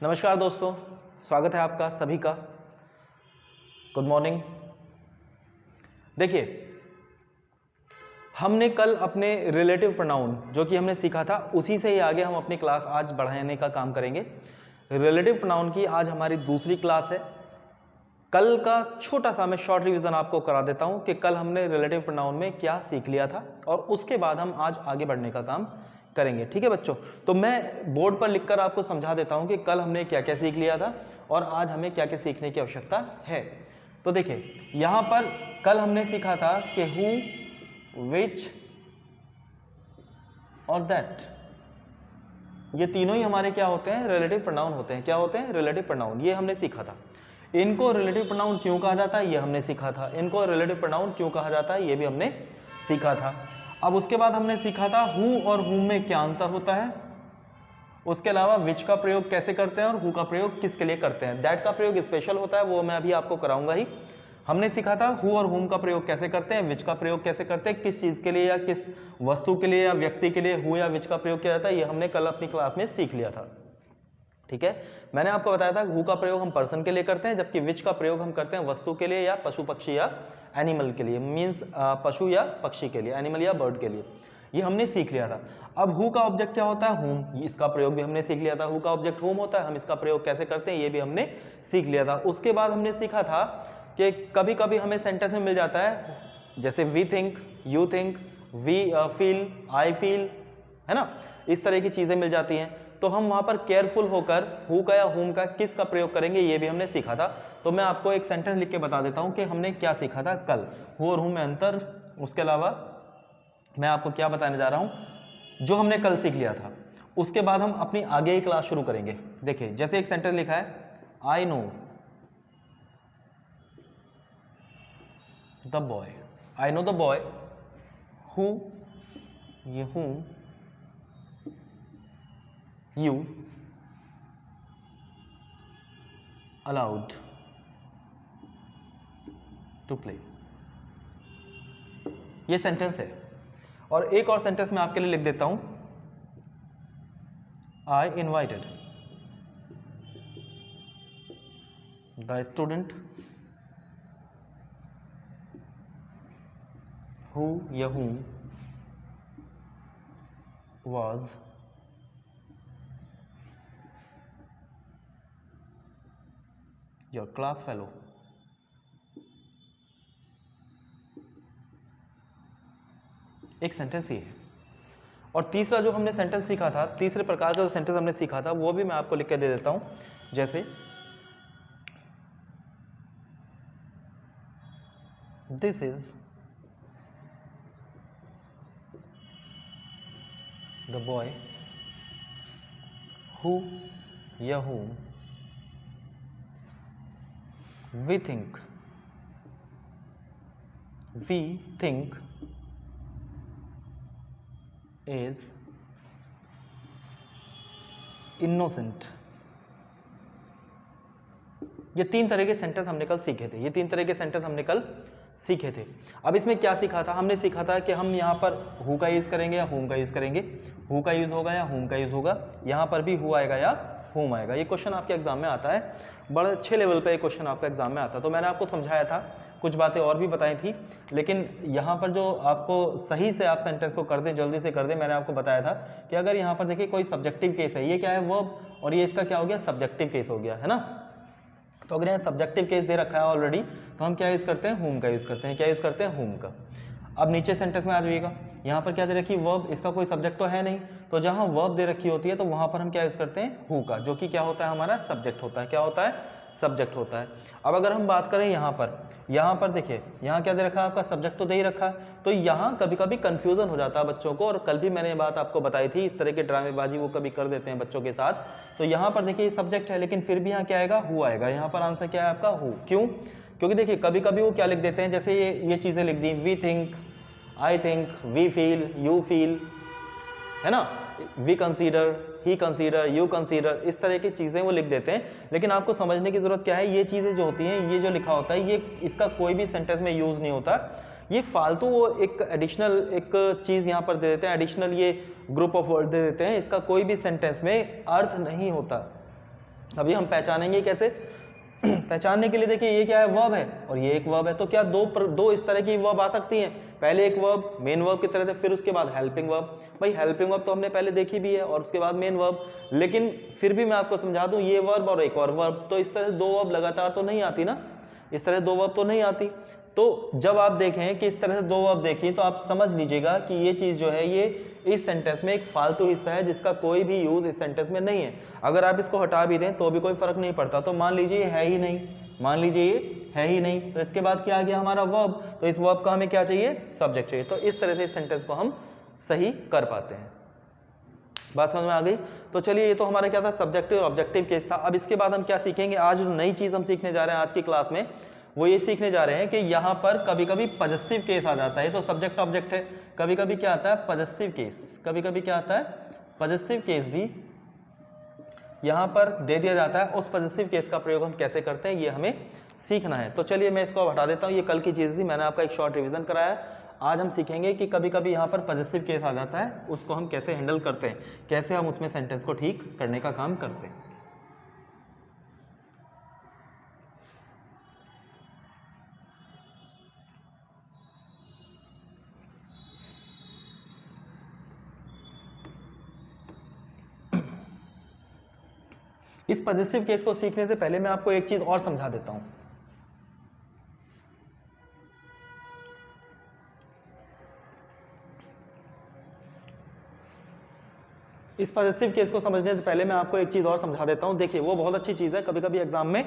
नमस्कार दोस्तों, स्वागत है आपका सभी का। Good morning. देखिए, हमने कल अपने रिलेटिव प्रोनाउन जो कि हमने सीखा था उसी से ही आगे हम अपनी क्लास आज बढ़ाने का काम करेंगे। रिलेटिव प्रोनाउन की आज हमारी दूसरी क्लास है। कल का छोटा सा मैं शॉर्ट रिवीजन आपको करा देता हूं कि कल हमने रिलेटिव प्रोनाउन में क्या सीख लिया था और उसके बाद हम आज आगे बढ़ने का काम करेंगे। ठीक है बच्चों, तो मैं बोर्ड पर लिखकर आपको समझा देता हूं कि कल हमने क्या क्या सीख लिया था और आज हमें क्या क्या सीखने की आवश्यकता है। तो देखिए, यहां पर कल हमने सीखा था कि हु, विच और दैट, ये तीनों ही हमारे क्या होते हैं? रिलेटिव प्रोनाउन होते हैं। क्या होते हैं? Relative pronoun. ये हमने सीखा था। इनको रिलेटिव प्रोनाउन क्यों कहा जाता है ये हमने सीखा था। इनको रिलेटिव प्रोनाउन क्यों कहा जाता है ये भी हमने सीखा था। अब उसके बाद हमने सीखा था हु और हुम में क्या अंतर होता है। उसके अलावा विच का प्रयोग कैसे करते हैं और हु का प्रयोग किसके लिए करते हैं। दैट का प्रयोग स्पेशल होता है, वो मैं अभी आपको कराऊंगा ही। हमने सीखा था हु और हुम का प्रयोग कैसे करते हैं, विच का प्रयोग कैसे करते हैं, किस चीज के लिए या किस वस्तु के लिए या व्यक्ति के लिए हु या विच का प्रयोग किया जाता है, ये हमने कल अपनी क्लास में सीख लिया था। ठीक है, मैंने आपको बताया था हु का प्रयोग हम पर्सन के लिए करते हैं, जबकि विच का प्रयोग हम करते हैं वस्तु के लिए या पशु पक्षी या एनिमल के लिए, मीन्स पशु या पक्षी के लिए, एनिमल या बर्ड के लिए। ये हमने सीख लिया था। अब हु का ऑब्जेक्ट क्या होता है? हुम। इसका प्रयोग भी हमने सीख लिया था। हु का ऑब्जेक्ट हुम होता है, हम इसका प्रयोग कैसे करते हैं ये भी हमने सीख लिया था। उसके बाद हमने सीखा था कि कभी कभी हमें सेंटेंस में मिल जाता है, जैसे we think, you think, we feel, I feel, है ना, इस तरह की चीजें मिल जाती हैं। तो हम वहां पर केयरफुल होकर हु का या हुम का किस का प्रयोग करेंगे ये भी हमने सीखा था। तो मैं आपको एक सेंटेंस लिख के बता देता हूं कि हमने क्या सीखा था कल, हु और हुम में अंतर। उसके अलावा मैं आपको क्या बताने जा रहा हूं जो हमने कल सीख लिया था। उसके बाद हम अपनी आगे की क्लास शुरू करेंगे। देखिए, जैसे एक सेंटेंस लिखा है, I know the boy. I know the boy who, ये हुम, you allowed to play। ये सेंटेंस है। और एक और सेंटेंस मैं आपके लिए लिख देता हूं, I invited the student who या whom was your class fellow। एक सेंटेंस ही है। और तीसरा जो हमने सेंटेंस सीखा था, तीसरे प्रकार का जो सेंटेंस हमने सीखा था वो भी मैं आपको लिख के दे देता हूं, जैसे this is the boy who या हुम we think is innocent। ये तीन तरह के सेंटेंस हमने कल सीखे थे। ये तीन तरह के सेंटेंस हमने कल सीखे थे। अब इसमें क्या सीखा था? हमने सीखा था कि हम यहाँ पर हु का यूज करेंगे या हुम का यूज करेंगे, हु का यूज होगा या हुम का यूज होगा, यहाँ पर भी हु आएगा या हुम आएगा। ये क्वेश्चन आपके एग्जाम में आता है, बड़े अच्छे लेवल पे ये क्वेश्चन आपका एग्जाम में आता है। तो मैंने आपको समझाया था, कुछ बातें और भी बताई थी, लेकिन यहाँ पर जो आपको सही से आप सेंटेंस को कर दें, जल्दी से कर दें, मैंने आपको बताया था कि अगर यहाँ पर देखिए कोई सब्जेक्टिव केस है, ये क्या है? वर्ब, और ये इसका क्या हो गया? सब्जेक्टिव केस हो गया, है ना। तो अगर यहाँ सब्जेक्टिव केस दे रखा है ऑलरेडी, तो हम क्या यूज करते हैं? हुम का यूज करते हैं। क्या यूज करते हैं? हुम का। अब नीचे सेंटेंस में आ जाइएगा, यहाँ पर क्या दे रखी है? वर्ब। इसका कोई सब्जेक्ट तो है नहीं, तो जहाँ वर्ब दे रखी होती है तो वहां पर हम क्या यूज करते हैं? हु का, जो कि क्या होता है? हमारा सब्जेक्ट होता है। क्या होता है? सब्जेक्ट होता है। अब अगर हम बात करें यहाँ पर देखिए, यहाँ क्या दे रखा है? आपका सब्जेक्ट तो दे ही रखा है, तो यहाँ कभी कभी कंफ्यूजन हो जाता है बच्चों को। और कल भी मैंने ये बात आपको बताई थी, इस तरह के ड्रामेबाजी वो कभी कर देते हैं बच्चों के साथ। तो यहाँ पर देखिए, ये सब्जेक्ट है, लेकिन फिर भी यहाँ क्या आएगा? हु आएगा। यहाँ पर आंसर क्या है आपका? हु। क्यों? क्योंकि देखिए कभी कभी वो क्या लिख देते हैं, जैसे ये चीजें लिख दी, we think, I think, we feel, you feel, है ना, we consider, he consider, you consider, इस तरह की चीजें वो लिख देते हैं। लेकिन आपको समझने की जरूरत क्या है, ये चीजें जो होती हैं, ये जो लिखा होता है, ये इसका कोई भी सेंटेंस में यूज नहीं होता। ये फालतू वो एक एडिशनल एक चीज यहाँ पर दे देते हैं, एडिशनल ये ग्रुप ऑफ वर्ड दे देते हैं। इसका कोई भी सेंटेंस में अर्थ नहीं होता। अभी हम पहचानेंगे कैसे? पहचानने के लिए देखिए ये क्या है, वर्ब है और ये एक वर्ब है, तो क्या दो इस तरह की वर्ब आ सकती हैं? पहले एक वर्ब मेन वर्ब की तरह से, फिर उसके बाद हेल्पिंग वर्ब। भाई हेल्पिंग वर्ब तो हमने पहले देखी भी है और उसके बाद मेन वर्ब, लेकिन फिर भी मैं आपको समझा दूं, ये वर्ब और एक और वर्ब, तो इस तरह दो वर्ब लगातार तो नहीं आती ना, इस तरह दो वर्ब तो नहीं आती। तो जब आप देखें कि इस तरह से दो वर्ब देखिए तो आप समझ लीजिएगा कि ये चीज़ जो है ये इस सेंटेंस में एक फालतू हिस्सा है जिसका कोई भी यूज इस सेंटेंस में नहीं है। अगर आप इसको हटा भी दें तो भी कोई फर्क नहीं पड़ता। तो मान लीजिए ये है ही नहीं, मान लीजिए ये है ही नहीं, तो इसके बाद क्या आ गया हमारा वर्ब, तो इस वर्ब का हमें क्या चाहिए? सब्जेक्ट चाहिए। तो इस तरह से इस सेंटेंस को हम सही कर पाते हैं। बात समझ में आ गई? तो चलिए ये तो हमारा क्या था, सब्जेक्टिव और ऑब्जेक्टिव केस था। अब इसके बाद हम क्या सीखेंगे? आज जो नई चीज हम सीखने जा रहे हैं आज की क्लास में, वो ये सीखने जा रहे हैं कि यहाँ पर कभी कभी पजेसिव केस आ जाता है। तो सब्जेक्ट ऑब्जेक्ट है, कभी कभी क्या आता है? Possessive case. कभी कभी क्या आता है? पजेसिव केस भी यहाँ पर दे दिया जाता है। उस पजेसिव केस का प्रयोग हम कैसे करते हैं ये हमें सीखना है। तो चलिए मैं इसको हटा देता हूँ, ये कल की चीज़ थी, मैंने आपका एक शॉर्ट रिवीजन कराया। आज हम सीखेंगे कि कभी कभी यहाँ पर पजेसिव केस आ जाता है, उसको हम कैसे हैंडल करते हैं, कैसे हम उसमें सेंटेंस को ठीक करने का काम करते हैं। इस पजेसिव केस को सीखने से पहले मैं आपको एक चीज और समझा देता हूं। इस पजेसिव केस को समझने से पहले मैं आपको एक चीज और समझा देता हूं। देखिए वो बहुत अच्छी चीज है, कभी कभी एग्जाम में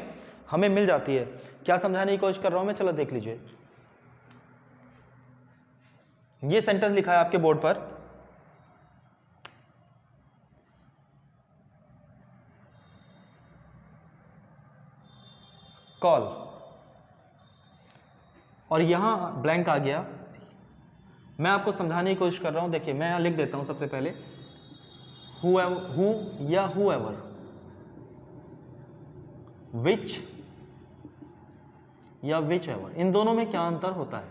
हमें मिल जाती है। क्या समझाने की कोशिश कर रहा हूं मैं, चलो देख लीजिए। ये सेंटेंस लिखा है आपके बोर्ड पर, कॉल, और यहां ब्लैंक आ गया। मैं आपको समझाने की कोशिश कर रहा हूं। देखिए मैं यहां लिख देता हूं सबसे पहले, हु या whoever, which या whichever, इन दोनों में क्या अंतर होता है?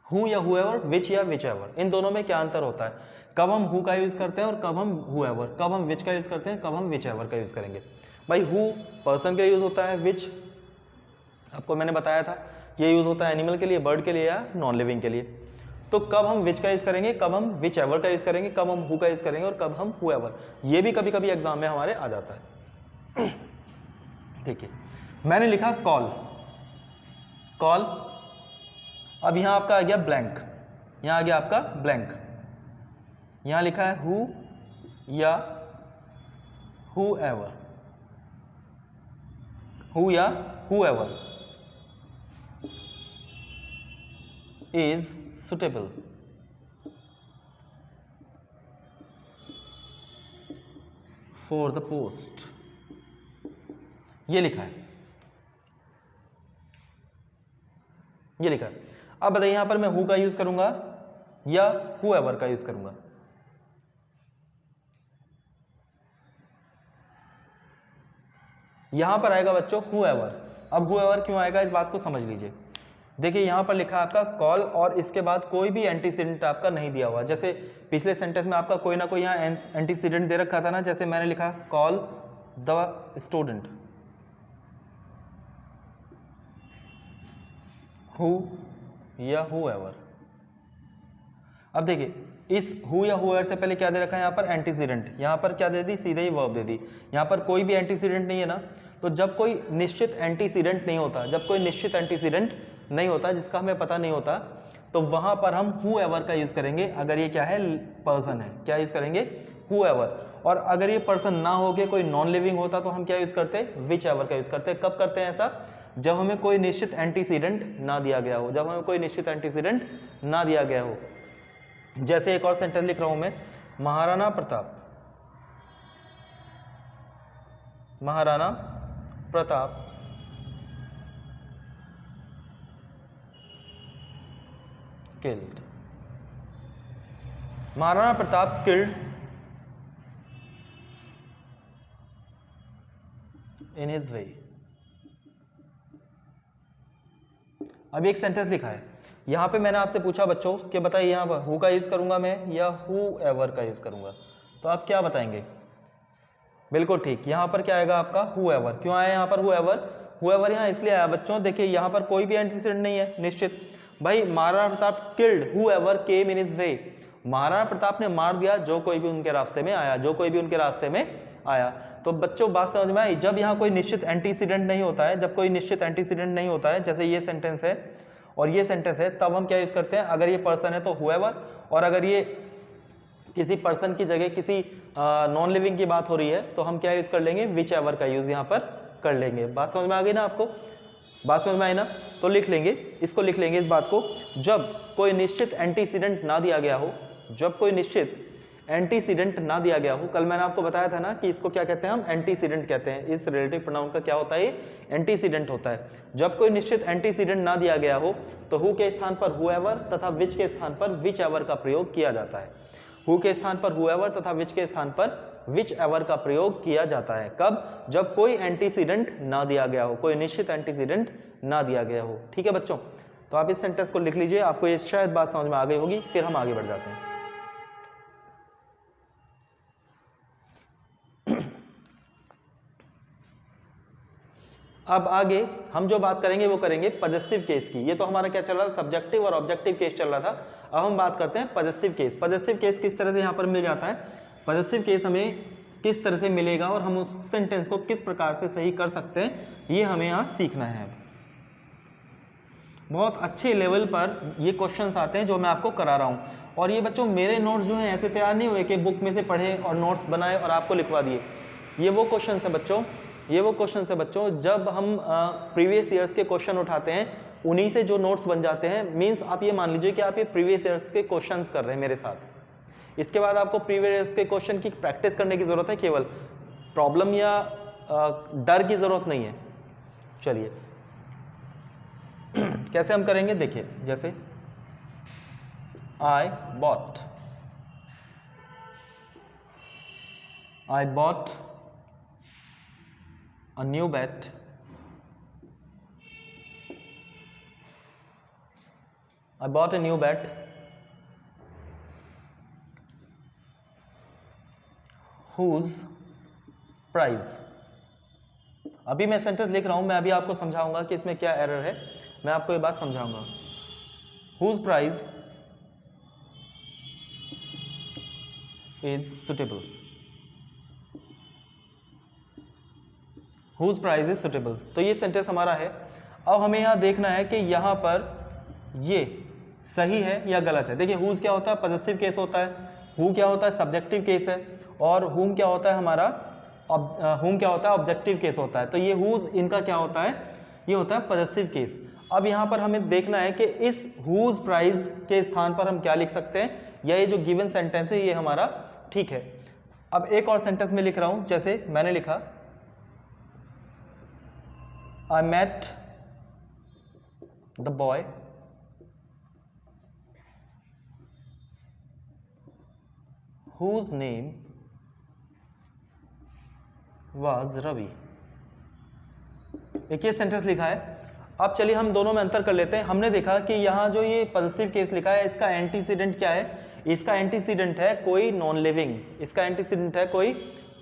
हु या whoever, which या whichever, इन दोनों में क्या अंतर होता है? कब हम हु का यूज करते हैं और कब हम whoever, कब हम which का यूज करते हैं, कब हम whichever का यूज करेंगे? भाई हु पर्सन के लिए यूज होता है, which आपको मैंने बताया था ये यूज होता है एनिमल के लिए, बर्ड के लिए या नॉन लिविंग के लिए। तो कब हम विच का यूज करेंगे, कब हम विच एवर का यूज करेंगे, कब हम हु का यूज करेंगे और कब हम हुएवर, ये भी कभी कभी एग्जाम में हमारे आ जाता है। देखिए मैंने लिखा कॉल, कॉल, अब यहां आपका आ गया ब्लैंक, यहां आ गया आपका ब्लैंक, यहां लिखा है हु या हुएवर, हु या whoever is suitable for the post, ये लिखा है, ये लिखा है। अब बताइए यहां पर मैं हु का यूज करूंगा या whoever का यूज करूंगा? यहां पर आएगा बच्चों whoever। अब whoever क्यों आएगा इस बात को समझ लीजिए। देखिए यहां पर लिखा है आपका कॉल और इसके बाद कोई भी एंटीसीडेंट आपका नहीं दिया हुआ। जैसे पिछले सेंटेंस में आपका कोई ना कोई यहाँ एंटीसीडेंट दे रखा था ना, जैसे मैंने लिखा कॉल द स्टूडेंट, हु या हुएवर। अब देखिए इस हु या हुएवर से पहले क्या दे रखा है यहाँ पर? एंटीसीडेंट। यहाँ पर क्या दे दी? सीधे ही वर्ब दे दी। यहाँ पर कोई भी एंटीसीडेंट नहीं है ना, तो जब कोई निश्चित एंटीसीडेंट नहीं होता, जब कोई निश्चित एंटीसीडेंट नहीं होता जिसका हमें पता नहीं होता, तो वहां पर हम हुएवर का यूज करेंगे। अगर ये क्या है? पर्सन है, क्या यूज करेंगे? हुएवर। और अगर ये पर्सन ना हो के कोई नॉन लिविंग होता तो हम क्या यूज करते? विच एवर का यूज करते। कब करते हैं ऐसा? जब हमें कोई निश्चित एंटीसीडेंट ना दिया गया हो, जब हमें कोई निश्चित एंटीसीडेंट ना दिया गया हो। जैसे एक और सेंटेंस लिख रहा हूं मैं, Maharana Pratap, Maharana Pratap killed, Maharana Pratap killed in his way। अब एक सेंटेंस लिखा है, यहां पे मैंने आपसे पूछा बच्चों कि बताइए यहां पर हु का यूज करूंगा मैं या हु एवर का यूज करूंगा, तो आप क्या बताएंगे? बिल्कुल ठीक। यहाँ पर क्या आएगा आपका हुएवर। क्यों आया यहाँ पर हुएवर? हुएवर यहाँ इसलिए आया बच्चों, देखिए यहाँ पर कोई भी एंटीसीडेंट नहीं है निश्चित। भाई Maharana Pratap killed whoever came in his way, Maharana Pratap ने मार दिया जो कोई भी उनके रास्ते में आया, जो कोई भी उनके रास्ते में आया। तो बच्चों बात समझ में आई? जब यहाँ कोई निश्चित एंटीसीडेंट नहीं होता है, जब कोई निश्चित एंटीसीडेंट नहीं होता है, जैसे ये सेंटेंस है और ये सेंटेंस है, तब हम क्या यूज करते हैं? अगर ये पर्सन है तो हुएवर, और अगर ये किसी पर्सन की जगह किसी नॉन लिविंग की बात हो रही है तो हम क्या यूज कर लेंगे? विच एवर का यूज यहाँ पर कर लेंगे। बात समझ में आ गई ना आपको? बात समझ में आई ना? तो लिख लेंगे, इसको लिख लेंगे इस बात को, जब कोई निश्चित एंटीसीडेंट ना दिया गया हो, जब कोई निश्चित एंटीसीडेंट ना दिया गया हो। कल मैंने आपको बताया था ना कि इसको क्या कहते हैं हम? एंटीसीडेंट कहते हैं। इस रिलेटिव प्रोनाउन का क्या होता है? एंटीसीडेंट होता है। जब कोई निश्चित एंटीसीडेंट ना दिया गया हो तो हु के स्थान पर हुएवर तथा विच के स्थान पर विच एवर का प्रयोग किया जाता है। हु के स्थान पर हुएवर तथा विच के स्थान पर विच एवर का प्रयोग किया जाता है। कब? जब कोई एंटीसीडेंट ना दिया गया हो, कोई निश्चित एंटीसीडेंट ना दिया गया हो। ठीक है बच्चों, तो आप इस सेंटेंस को लिख लीजिए, आपको ये शायद बात समझ में आ गई होगी। फिर हम आगे बढ़ जाते हैं। अब आगे हम जो बात करेंगे वो करेंगे पजेसिव केस की। ये तो हमारा क्या चल रहा था? सब्जेक्टिव और ऑब्जेक्टिव केस चल रहा था। अब हम बात करते हैं पजेसिव केस। पजेसिव केस किस तरह से यहाँ पर मिल जाता है? पजेसिव केस हमें किस तरह से मिलेगा और हम उस सेंटेंस को किस प्रकार से सही कर सकते हैं, ये हमें यहाँ सीखना है। बहुत अच्छे लेवल पर ये क्वेश्चंस आते हैं जो मैं आपको करा रहा हूँ। और ये बच्चों मेरे नोट्स जो हैं ऐसे तैयार नहीं हुए कि बुक में से पढ़े और नोट्स बनाए और आपको लिखवा दिए। ये वो क्वेश्चन है बच्चों, ये वो क्वेश्चन है बच्चों, जब हम प्रीवियस ईयर्स के क्वेश्चन उठाते हैं उन्हीं से जो नोट्स बन जाते हैं। मीन्स आप ये मान लीजिए कि आप ये प्रीवियस ईयर्स के क्वेश्चंस कर रहे हैं मेरे साथ। इसके बाद आपको प्रीवियस ईयर्स के क्वेश्चन की प्रैक्टिस करने की जरूरत है, केवल प्रॉब्लम या डर की जरूरत नहीं है। चलिए कैसे हम करेंगे देखिए, जैसे I bought a new bat whose price। अभी मैं सेंटेंस लिख रहा हूं, मैं अभी आपको समझाऊंगा कि इसमें क्या एरर है, मैं आपको ये बात समझाऊंगा। whose price is suitable, whose price is suitable। तो ये सेंटेंस हमारा है। अब हमें यहाँ देखना है कि यहाँ पर ये सही है या गलत है। देखिए whose क्या होता है? पॉजिटिव केस होता है। who क्या होता है? सब्जेक्टिव केस है। और whom क्या होता है हमारा? whom क्या होता है? ऑब्जेक्टिव केस होता है। तो ये whose इनका क्या होता है? ये होता है पॉजिटिव केस। अब यहाँ पर हमें देखना है कि इस whose price के स्थान पर हम क्या लिख सकते हैं, या ये जो गिवन सेंटेंस है ये हमारा ठीक है। अब एक और सेंटेंस में लिख रहा हूं, जैसे मैंने लिखा I met the boy whose name was Ravi। एक ये सेंटेंस लिखा है। अब चलिए हम दोनों में अंतर कर लेते हैं। हमने देखा कि यहाँ जो ये पॉजिटिव केस लिखा है इसका एंटीसीडेंट क्या है? इसका एंटीसीडेंट है कोई नॉन लिविंग, इसका एंटीसीडेंट है कोई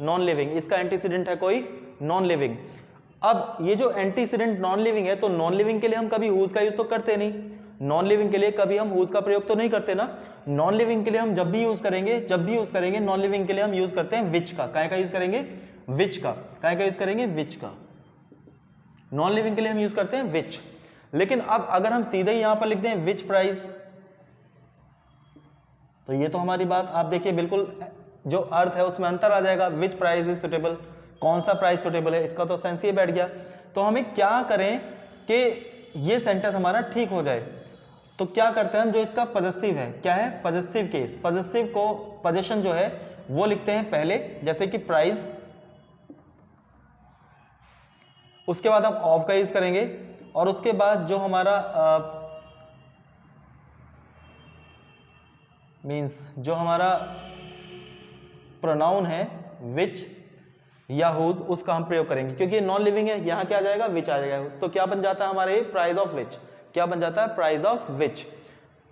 नॉन लिविंग, इसका एंटीसीडेंट है कोई नॉन लिविंग। अब ये जो एंटीसीडेंट नॉन लिविंग है, तो नॉन लिविंग के लिए हम कभी हुज का यूज तो करते नहीं, नॉन लिविंग के लिए कभी हम हुज का प्रयोग तो नहीं करते ना। नॉन लिविंग के लिए हम जब भी यूज करेंगे नॉन लिविंग के लिए हम यूज करते हैं विच का। काय का यूज करेंगे? विच का। काय का यूज करेंगे? विच का। नॉन लिविंग के लिए हम यूज करते हैं विच। लेकिन अब अगर हम सीधे यहां पर लिख दें विच प्राइस, तो ये तो हमारी बात आप देखिए बिल्कुल जो अर्थ है उसमें अंतर आ जाएगा। विच प्राइस इज सुटेबल, कौन सा प्राइस सुटेबल है, इसका तो सेंस ही बैठ गया। तो हमें क्या करें कि ये सेंटेंस हमारा ठीक हो जाए? तो क्या करते हैं हम, जो इसका पॉजिटिव है, क्या है? Positive case. पॉजिटिव को पोजीशन जो है वो लिखते हैं पहले, जैसे कि प्राइस, उसके बाद हम ऑफ का यूज करेंगे, और उसके बाद जो हमारा मींस जो हमारा प्रोनाउन है विच या हुज, उसका हम प्रयोग करेंगे। क्योंकि नॉन लिविंग है, यहां क्या आ जाएगा? विच आ जाएगा। तो क्या बन जाता है हमारे? Price of which. क्या बन जाता है? Price of which.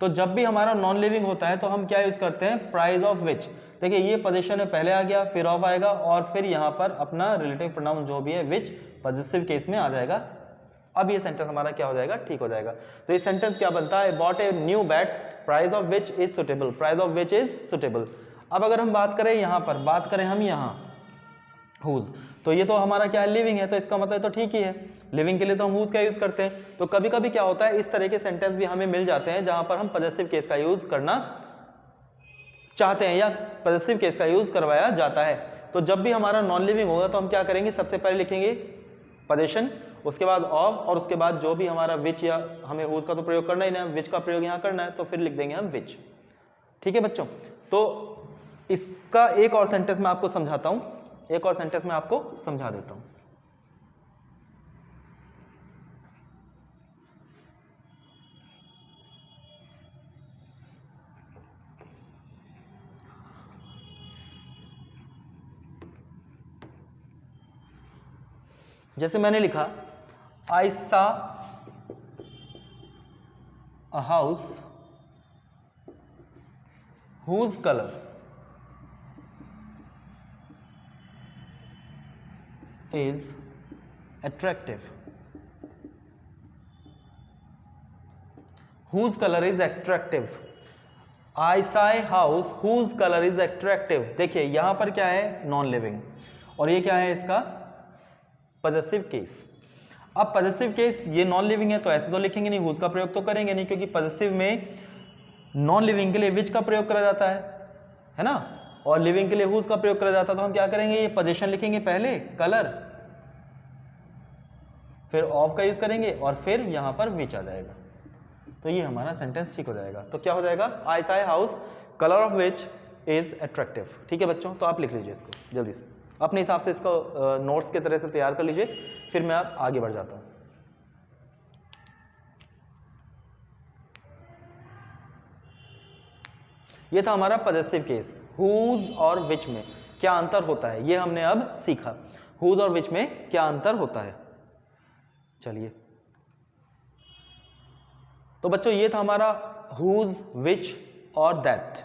तो जब भी हमारा नॉन लिविंग होता है तो हम क्या यूज करते हैं, प्राइस ऑफ विच। देखिए ये पोजीशन में पहले आ गया, फिर ऑफ आएगा और फिर यहाँ पर अपना रिलेटिव प्रोनाउन जो भी है विच पॉजिटिव केस में आ जाएगा। अब ये सेंटेंस हमारा क्या हो जाएगा, ठीक हो जाएगा। तो ये सेंटेंस क्या बनता है, bot a new bat, price of which is suitable, price of which is suitable. अब अगर हम बात करें यहाँ पर, बात करें हम यहाँ हुज, तो ये तो हमारा क्या है, लिविंग है, तो इसका मतलब तो ठीक ही है, लिविंग के लिए तो हम हुज का यूज करते हैं। तो कभी कभी क्या होता है, इस तरह के सेंटेंस भी हमें मिल जाते हैं जहां पर हम पॉजिटिव केस का यूज करना चाहते हैं या पॉजिटिव केस का यूज करवाया जाता है। तो जब भी हमारा नॉन लिविंग होगा तो हम क्या करेंगे, सबसे पहले लिखेंगे पोजीशन, उसके बाद ऑफ, और उसके बाद जो भी हमारा विच, या हमें हुज का तो प्रयोग करना ही नहीं, विच का प्रयोग यहाँ करना है, तो फिर लिख देंगे हम विच। ठीक है बच्चों, तो इसका एक और सेंटेंस मैं आपको समझाता हूं, एक और सेंटेंस मैं आपको समझा देता हूं। जैसे मैंने लिखा, I saw a house whose colour is attractive, whose color is attractive, I saw a house whose color is attractive। देखिए यहां पर क्या है, नॉन लिविंग, और ये क्या है इसका पॉजिटिव केस। अब पॉजिटिव केस ये नॉन लिविंग है तो ऐसे तो लिखेंगे नहीं, हुज का प्रयोग तो करेंगे नहीं, क्योंकि पॉजिटिव में नॉन लिविंग के लिए विच का प्रयोग करा जाता है ना, और लिविंग के लिए हुज का प्रयोग करा जाता है। तो हम क्या करेंगे, ये पोजीशन लिखेंगे पहले, कलर, फिर ऑफ का यूज करेंगे और फिर यहां पर विच आ जाएगा, तो ये हमारा सेंटेंस ठीक हो जाएगा। तो क्या हो जाएगा, I say house colour of which is attractive. ठीक है बच्चों, तो आप लिख लीजिए इसको जल्दी से, अपने हिसाब से इसको नोट्स के तरह से तैयार कर लीजिए, फिर मैं आप आगे बढ़ जाता हूं। ये था हमारा पॉजिटिव केस, हुज और विच में क्या अंतर होता है, ये हमने अब सीखा, हुज और विच में क्या अंतर होता है। चलिए, तो बच्चों ये था हमारा हुज, विच और दैट।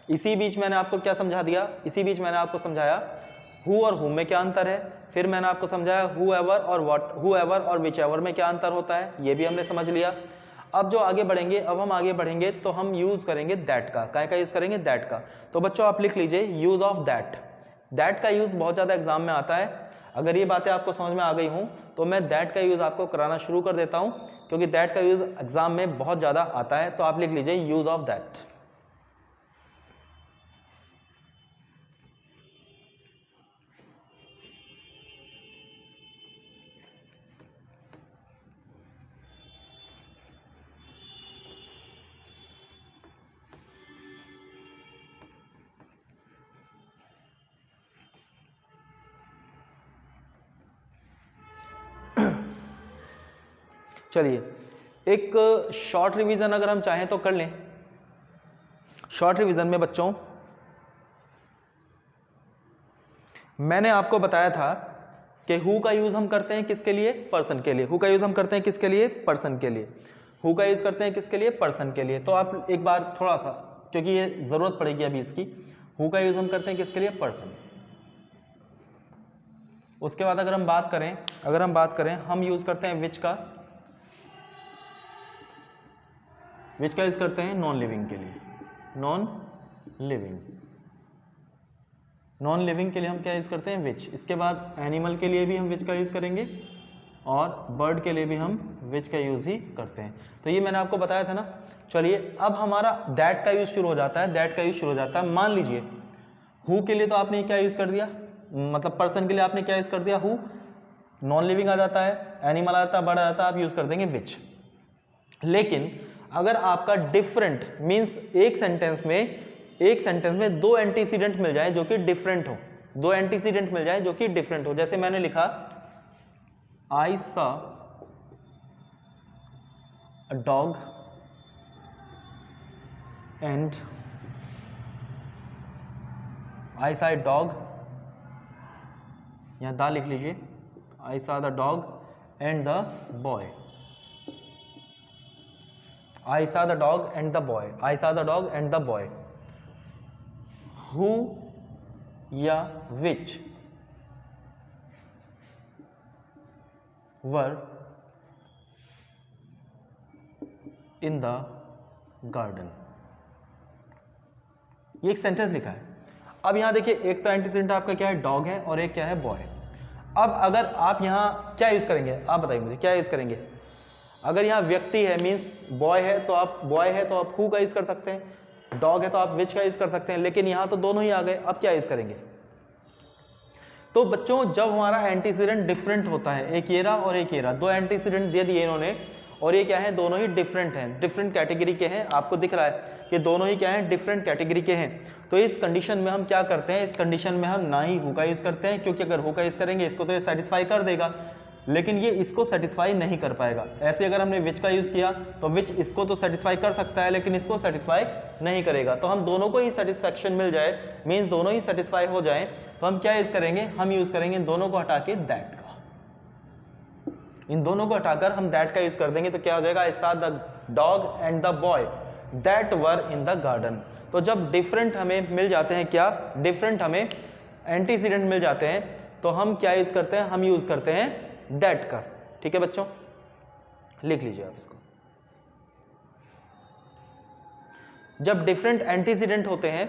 इसी बीच मैंने आपको क्या समझा दिया, इसी बीच मैंने आपको समझाया हु और हुम में क्या अंतर है, फिर मैंने आपको समझाया हु एवर और व्हाट, हु एवर और विच एवर में क्या अंतर होता है, ये भी हमने समझ लिया। अब जो आगे बढ़ेंगे, अब हम आगे बढ़ेंगे तो हम यूज करेंगे दैट का, काय का यूज करेंगे, दैट का। तो बच्चों आप लिख लीजिए यूज ऑफ दैट। दैट का यूज बहुत ज्यादा एग्जाम में आता है, अगर ये बातें आपको समझ में आ गई हूं तो मैं दैट का यूज आपको कराना शुरू कर देता हूं, क्योंकि दैट का यूज एग्जाम में बहुत ज्यादा आता है। तो आप लिख लीजिए यूज ऑफ दैट। चलिए, एक शॉर्ट रिवीजन अगर हम चाहें तो कर लें। शॉर्ट रिवीजन में बच्चों मैंने आपको बताया था कि हु का यूज हम करते हैं किसके लिए, पर्सन के लिए। हु का यूज हम करते हैं किसके लिए, पर्सन के लिए। हु का यूज करते हैं किसके लिए, पर्सन के लिए। तो आप एक बार थोड़ा सा, क्योंकि ये जरूरत पड़ेगी अभी इसकी, हु का यूज हम करते हैं किसके लिए, पर्सन। उसके बाद अगर हम बात करें हम यूज करते हैं विच का। विच का यूज करते हैं नॉन लिविंग के लिए, नॉन लिविंग। नॉन लिविंग के लिए हम क्या यूज करते हैं, विच। इसके बाद एनिमल के लिए भी हम विच का यूज करेंगे और बर्ड के लिए भी हम विच का यूज ही करते हैं। तो ये मैंने आपको बताया था ना। चलिए, अब हमारा दैट का यूज शुरू हो जाता है, दैट का यूज शुरू हो जाता है। मान लीजिए हु के लिए तो आपने क्या यूज कर दिया, मतलब पर्सन के लिए आपने क्या यूज कर दिया, हु। नॉन लिविंग आ जाता है, एनिमल आ जाता है, बर्ड आ जाता है, आप यूज कर देंगे विच। लेकिन अगर आपका डिफरेंट मीन्स एक सेंटेंस में दो एंटीसीडेंट मिल जाए जो कि डिफरेंट हो, दो एंटीसीडेंट मिल जाए जो कि डिफरेंट हो। जैसे मैंने लिखा I saw a dog and I saw a dog, यहां दा लिख लीजिए, I saw the dog and the boy I saw the dog and the boy. I saw the dog and the boy. Who या which were in the garden. ये एक sentence लिखा है। अब यहां देखिए, एक तो एंटीसीडेंट आपका क्या है, डॉग है, और एक क्या है, बॉय। अब अगर आप यहां क्या यूज करेंगे, आप बताइए मुझे क्या यूज करेंगे। अगर यहाँ व्यक्ति है मीन्स बॉय है तो आप हु का यूज कर सकते हैं, डॉग है तो आप विच का यूज कर सकते हैं, लेकिन यहाँ तो दोनों ही आ गए। अब क्या यूज करेंगे। तो बच्चों जब हमारा एंटीसीडेंट डिफरेंट होता है, एक ये रहा और एक ये रहा, दो एंटीसीडेंट दे दिए इन्होंने, और ये क्या है, दोनों ही डिफरेंट हैं, डिफरेंट कैटेगरी के हैं। आपको दिख रहा है कि दोनों ही क्या हैं, डिफरेंट कैटेगरी के हैं। तो इस कंडीशन में हम क्या करते हैं, इस कंडीशन में हम ना ही हु का यूज करते हैं, क्योंकि अगर हु का यूज करेंगे इसको तो ये सेटिस्फाई कर देगा, लेकिन ये इसको सेटिस्फाई नहीं कर पाएगा। ऐसे अगर हमने विच का यूज किया तो विच इसको तो सेटिस्फाई कर सकता है, लेकिन इसको सेटिस्फाई नहीं करेगा। तो हम दोनों को ही सेटिस्फैक्शन मिल जाए, मीन्स दोनों ही सेटिस्फाई हो जाए, तो हम क्या यूज करेंगे, हम यूज करेंगे इन दोनों को हटा के दैट का। इन दोनों को हटाकर हम दैट का यूज कर देंगे, तो क्या हो जाएगा, I saw the dog and the boy that were in the garden. तो जब डिफरेंट हमें मिल जाते हैं, क्या डिफरेंट हमें एंटीसीडेंट मिल जाते हैं, तो हम क्या यूज करते हैं, हम यूज करते हैं दैट का। ठीक है बच्चों, लिख लीजिए आप इसको। जब डिफरेंट एंटीसीडेंट होते हैं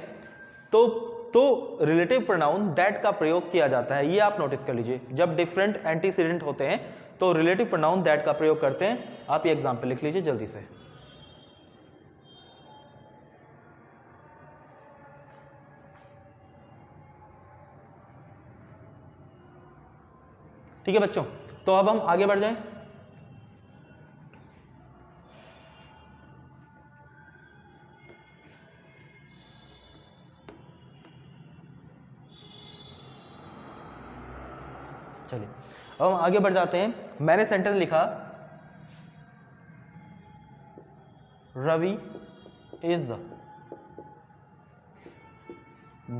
तो रिलेटिव प्रोनाउन दैट का प्रयोग किया जाता है, ये आप नोटिस कर लीजिए। जब डिफरेंट एंटीसीडेंट होते हैं तो रिलेटिव प्रोनाउन दैट का प्रयोग करते हैं। आप ये एग्जांपल लिख लीजिए जल्दी से। ठीक है बच्चों, तो अब हम आगे बढ़ जाएं। चलिए अब हम आगे बढ़ जाते हैं। मैंने सेंटेंस लिखा, Ravi is the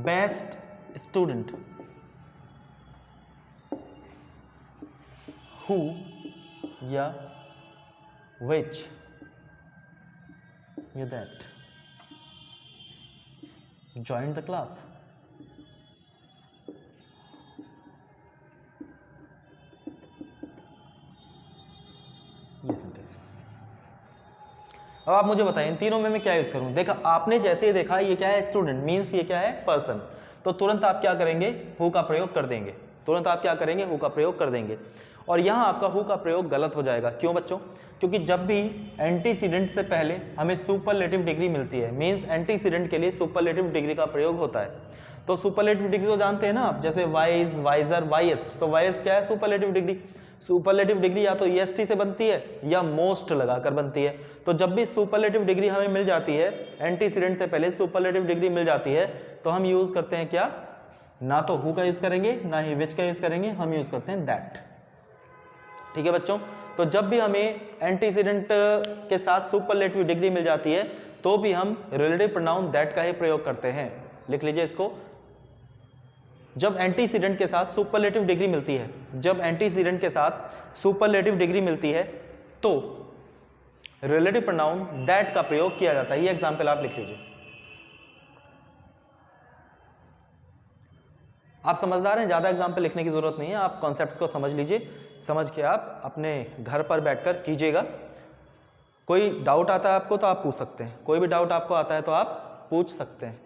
best student who या which या that joined the class। ये सेंटेंस। अब आप मुझे बताएं इन तीनों में मैं क्या यूज करूं। देखा आपने, जैसे ही देखा ये क्या है, स्टूडेंट मीन्स ये क्या है, पर्सन, तो तुरंत आप क्या करेंगे, हु का प्रयोग कर देंगे। तुरंत आप क्या करेंगे, हु का प्रयोग कर देंगे। और यहाँ आपका हु का प्रयोग गलत हो जाएगा। क्यों बच्चों, क्योंकि जब भी एंटीसीडेंट से पहले हमें सुपरलेटिव डिग्री मिलती है, मीन्स एंटीसीडेंट के लिए सुपरलेटिव डिग्री का प्रयोग होता है। तो सुपरलेटिव डिग्री तो जानते हैं ना आप, जैसे वाइज, वाइजर, वाइएस्ट। तो वाइएस्ट क्या है, सुपरलेटिव डिग्री। सुपरलेटिव डिग्री या तो ईएसटी से बनती है या मोस्ट लगाकर बनती है। तो जब भी सुपरलेटिव डिग्री हमें मिल जाती है, एंटीसीडेंट से पहले सुपरलेटिव डिग्री मिल जाती है, तो हम यूज करते हैं क्या, ना तो हु का यूज करेंगे ना ही विच का यूज करेंगे, हम यूज करते हैं दैट। ठीक है बच्चों, तो जब भी हमें एंटीसीडेंट के साथ सुपरलेटिव डिग्री मिल जाती है तो भी हम रिलेटिव प्रोनाउन दैट का ही प्रयोग करते हैं। लिख लीजिए इसको। जब एंटीसीडेंट के साथ सुपरलेटिव डिग्री मिलती है, जब एंटीसीडेंट के साथ सुपरलेटिव डिग्री मिलती है तो रिलेटिव प्रोनाउन दैट का प्रयोग किया जाता है। ये एग्जांपल आप लिख लीजिए। आप समझदार हैं, ज़्यादा एग्जाम्पल लिखने की ज़रूरत नहीं है, आप कॉन्सेप्ट्स को समझ लीजिए, समझ के आप अपने घर पर बैठकर कीजिएगा। कोई डाउट आता है आपको तो आप पूछ सकते हैं, कोई भी डाउट आपको आता है तो आप पूछ सकते हैं।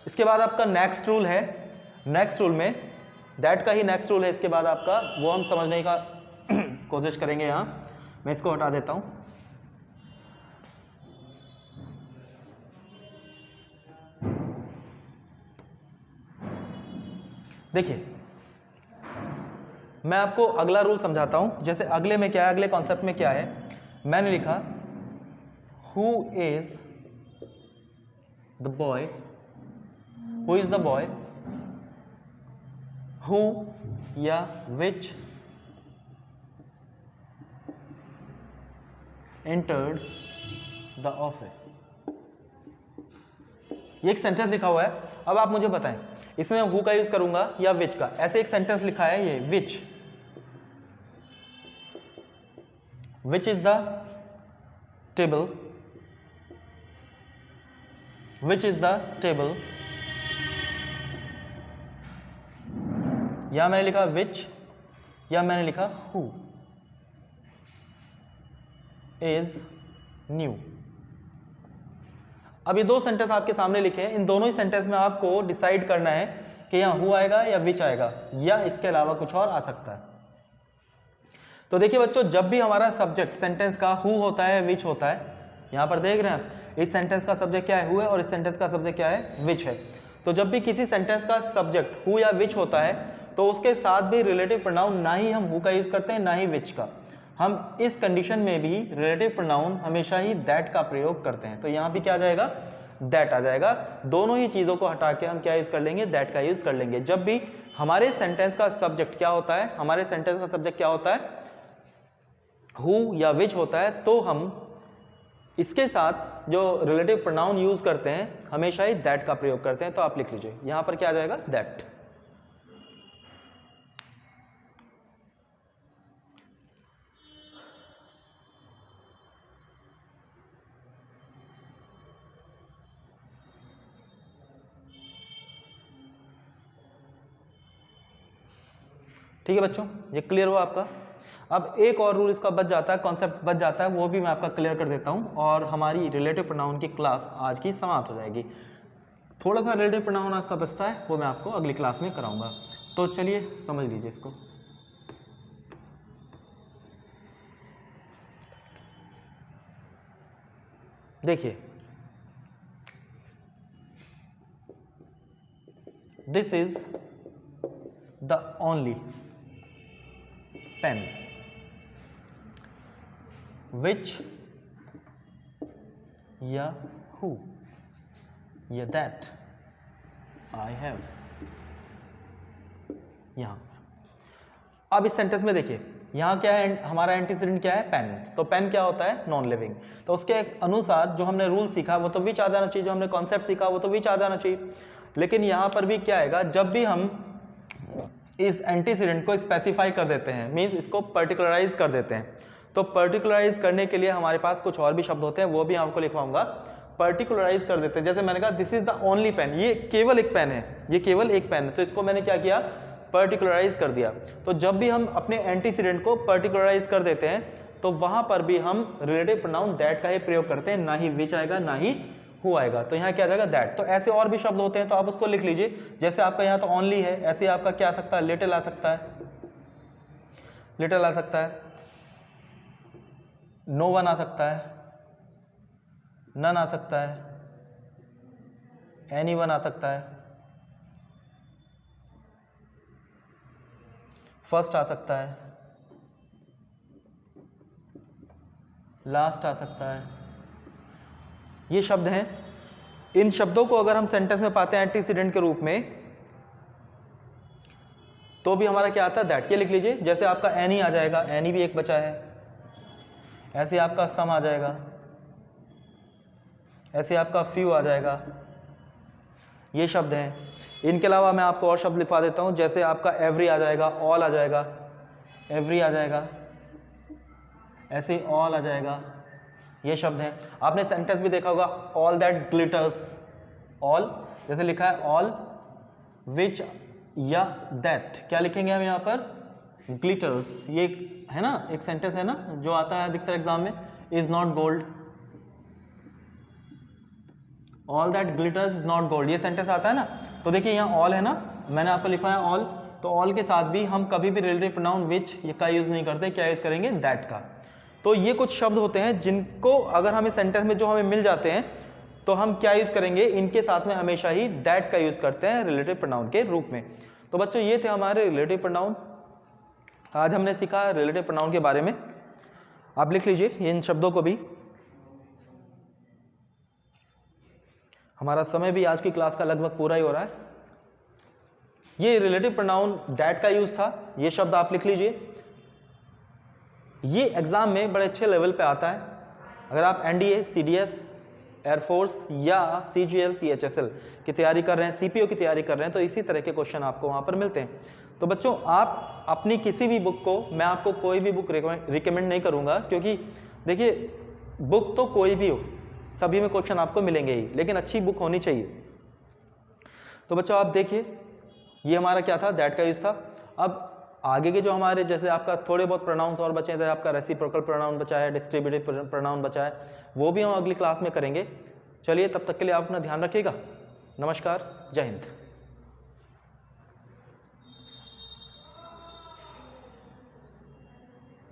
इसके बाद आपका नेक्स्ट रूल है, नेक्स्ट रूल में दैट का ही नेक्स्ट रूल है इसके बाद आपका, वो हम समझने का कोशिश करेंगे। यहाँ मैं इसको हटा देता हूँ। देखिए मैं आपको अगला रूल समझाता हूं। जैसे अगले में क्या है, अगले कॉन्सेप्ट में क्या है, मैंने लिखा who is the boy, who is the boy who या विच एंटर्ड द ऑफिस। ये एक सेंटेंस लिखा हुआ है। अब आप मुझे बताएं इसमें हु का यूज करूंगा या विच का। ऐसे एक सेंटेंस लिखा है ये, which which is the table, which is the table, या मैंने लिखा विच, या मैंने लिखा हु इज न्यू। अब ये दो सेंटेंस आपके सामने लिखे हैं, इन दोनों ही सेंटेंस में आपको डिसाइड करना है कि यहाँ हु आएगा या विच आएगा, या इसके अलावा कुछ और आ सकता है। तो देखिए बच्चों, जब भी हमारा सब्जेक्ट सेंटेंस का हु होता है, विच होता है, यहाँ पर देख रहे हैं आप, इस सेंटेंस का सब्जेक्ट क्या है, हु है, और इस सेंटेंस का सब्जेक्ट क्या है, विच है। तो जब भी किसी सेंटेंस का सब्जेक्ट हु या विच होता है तो उसके साथ भी रिलेटिव प्रोनाउन ना ही हम हु का यूज करते हैं ना ही विच का। हम इस कंडीशन में भी रिलेटिव प्रोनाउन हमेशा ही दैट का प्रयोग करते हैं। तो यहाँ भी क्या आ जाएगा, दैट आ जाएगा। दोनों ही चीज़ों को हटा के हम क्या यूज कर लेंगे, दैट का यूज कर लेंगे। जब भी हमारे सेंटेंस का सब्जेक्ट क्या होता है, हमारे सेंटेंस का सब्जेक्ट क्या होता है, हु या विच होता है, तो हम इसके साथ जो रिलेटिव प्रोनाउन यूज करते हैं हमेशा ही दैट का प्रयोग करते हैं। तो आप लिख लीजिए, यहां पर क्या आ जाएगा, दैट। ठीक है बच्चों, ये क्लियर हुआ आपका। अब एक और रूल इसका बच जाता है, कॉन्सेप्ट बच जाता है, वो भी मैं आपका क्लियर कर देता हूँ और हमारी रिलेटिव प्रोनाउन की क्लास आज की समाप्त हो जाएगी। थोड़ा सा रिलेटिव प्रोनाउन आपका बचता है, वो मैं आपको अगली क्लास में कराऊंगा। तो चलिए समझ लीजिए इसको। देखिए, this is the only pen which या who या that I have। यहां अब इस सेंटेंस में देखिए, यहां क्या है, हमारा एंटीसीडेंट क्या है, पेन। तो पेन क्या होता है, नॉन लिविंग। तो उसके अनुसार जो हमने रूल सीखा वो तो विच आ जाना चाहिए, जो हमने कॉन्सेप्ट सीखा वो तो विच आ जाना चाहिए। लेकिन यहां पर भी क्या आएगा, जब भी हम इस एंटीसीडेंट को स्पेसिफाई कर देते हैं, मीन्स इसको पर्टिकुलराइज कर देते हैं, तो पर्टिकुलराइज करने के लिए हमारे पास कुछ और भी शब्द होते हैं, वो भी आपको लिखवाऊंगा। पर्टिकुलराइज कर देते हैं, जैसे मैंने कहा this is the only pen, ये केवल एक पेन है, ये केवल एक पेन है, तो इसको मैंने क्या किया, पर्टिकुलराइज कर दिया। तो जब भी हम अपने एंटीसीडेंट को पर्टिकुलराइज कर देते हैं तो वहां पर भी हम रिलेटिव प्रोनाउन दैट का ही प्रयोग करते हैं, ना ही विच आएगा ना ही हु आएगा। तो यहाँ क्या आ जाएगा, दैट। तो ऐसे और भी शब्द होते हैं, तो आप उसको लिख लीजिए। जैसे आपका यहाँ तो ओनली है, ऐसे आपका क्या आ सकता है, लिटिल आ सकता है, लिटिल आ सकता है, नो वन आ सकता है, नन आ सकता है, एनी वन आ सकता है, फर्स्ट आ सकता है, लास्ट आ सकता है। ये शब्द हैं। इन शब्दों को अगर हम सेंटेंस में पाते हैं एंटीसीडेंट के रूप में, तो भी हमारा क्या आता है, दैट। ये लिख लीजिए। जैसे आपका एनी आ जाएगा, एनी भी एक बचा है, ऐसे आपका सम आ जाएगा, ऐसे आपका फ्यू आ जाएगा। ये शब्द हैं। इनके अलावा मैं आपको और शब्द लिखवा देता हूं, जैसे आपका एवरी आ जाएगा, ऑल आ जाएगा, एवरी आ जाएगा, ऐसे ऑल आ जाएगा। ये शब्द हैं। आपने सेंटेंस भी देखा होगा, ऑल दैट ग्लिटर्स, ऑल जैसे लिखा है, ऑल विच या दैट, क्या लिखेंगे हम यहाँ पर, ग्लिटर्स। ये है ना, एक सेंटेंस है ना जो आता है अधिकतर एग्जाम में, is not gold, all that glitters is not gold, ये सेंटेंस आता है ना। तो देखिए यहाँ ऑल है ना, मैंने आपको लिखा है ऑल, तो ऑल के साथ भी हम कभी भी रिलेटिव प्रोनाउन विच ये का यूज नहीं करते, क्या यूज करेंगे, दैट का। तो ये कुछ शब्द होते हैं जिनको अगर हमें सेंटेंस में जो हमें मिल जाते हैं तो हम क्या यूज करेंगे, इनके साथ में हमेशा ही दैट का यूज करते हैं रिलेटिव प्रोनाउन के रूप में। तो बच्चों ये थे हमारे रिलेटिव प्रोनाउन। आज हमने सीखा रिलेटिव प्रोनाउन के बारे में। आप लिख लीजिए इन शब्दों को भी। हमारा समय भी आज की क्लास का लगभग पूरा ही हो रहा है। ये रिलेटिव प्रोनाउन दैट का यूज था, ये शब्द आप लिख लीजिए। ये एग्जाम में बड़े अच्छे लेवल पे आता है। अगर आप एनडीए, सीडीएस, एयरफोर्स या सीजीएल, सीएचएसएल की तैयारी कर रहे हैं, सीपीओ की तैयारी कर रहे हैं, तो इसी तरह के क्वेश्चन आपको वहां पर मिलते हैं। तो बच्चों आप अपनी किसी भी बुक को, मैं आपको कोई भी बुक रिकमेंड नहीं करूँगा, क्योंकि देखिए बुक तो कोई भी हो, सभी में क्वेश्चन आपको मिलेंगे ही, लेकिन अच्छी बुक होनी चाहिए। तो बच्चों आप देखिए ये हमारा क्या था, दैट का यूज था। अब आगे के जो हमारे, जैसे आपका थोड़े बहुत प्रोनाउंस और बचे थे, आपका रेसिप्रोकल प्रोनाउन बचा है, डिस्ट्रीब्यूटिव प्रोनाउन बचा है, वो भी हम अगली क्लास में करेंगे। चलिए तब तक के लिए आप अपना ध्यान रखिएगा। नमस्कार, जय हिंद।